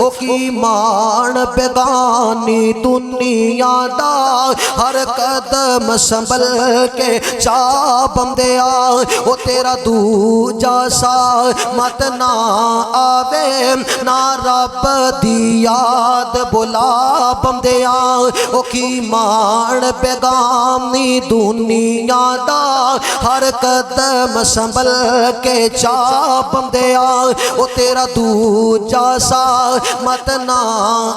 او کی مان بیگانی دنیا دا ہر قدم سنبھل کے چا بندیا او تیرا دوجا سا مت نہ آوے نہ رب دی یاد بلا بندیا او کی مان بیگانی دنیا دا ہر قدم سنبھل کے چا بندیا او تیرا دوجا سا مت نہ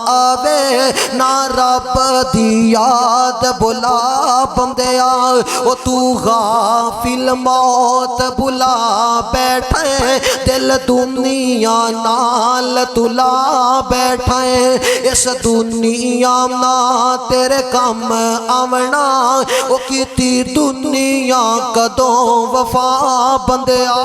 آوے نہ رب دی یاد بلا بندیا او تو غافل موت بلا بیٹھے دل دنیا نال تلا بیٹھے اس دنیا نا تیرے کم آونا او کیتی دنیا کدوں وفا بندیا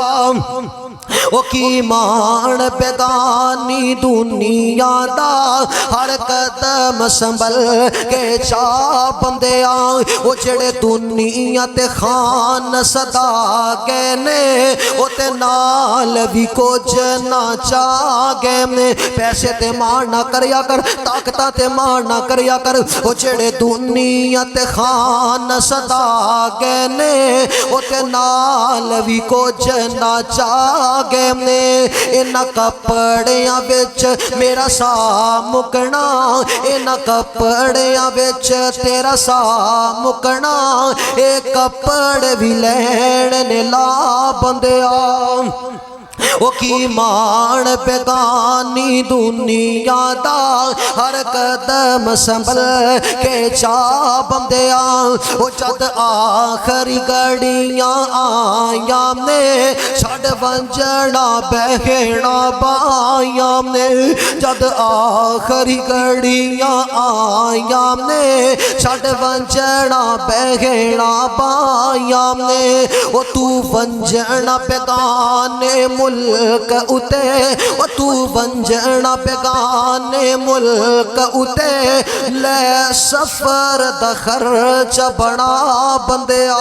او کی مان بیگانی دنیا دا ہر قدم سنبھل کے چا بندیا او جڑے دنیا تے خان صدا گئے نے او تے نال بھی کچھ نہ چاہ گئے نے پیسے تے مار نہ کریا کر طاقتہ تے مار نہ کریا کر او جڑے دنیا تے خان صدا گئے نے او تے نال بھی کچھ نہ چاہ گئے نے انہاں کپڑیاں وچ میرا سا مکنا انہاں کپڑیاں وچ تیرا سا مکنا اے کپڑ بھی لین نے لا بندیا او کی مان بیگانی دنیا دا ہر قدم سنبھل کے چا بندیا او جد آخری گھڑیاں آیاں نے چھڑ ونجنا بہنا بایاں نے جد آخری گھڑیاں آیاں نے چھڑ ونجنا بہنا بایاں نے او تو ونجنا بیگانے ملک اتے او تو ونجنا بیگانے ملک اتے لے سفر دا خرچ بڑا بندیا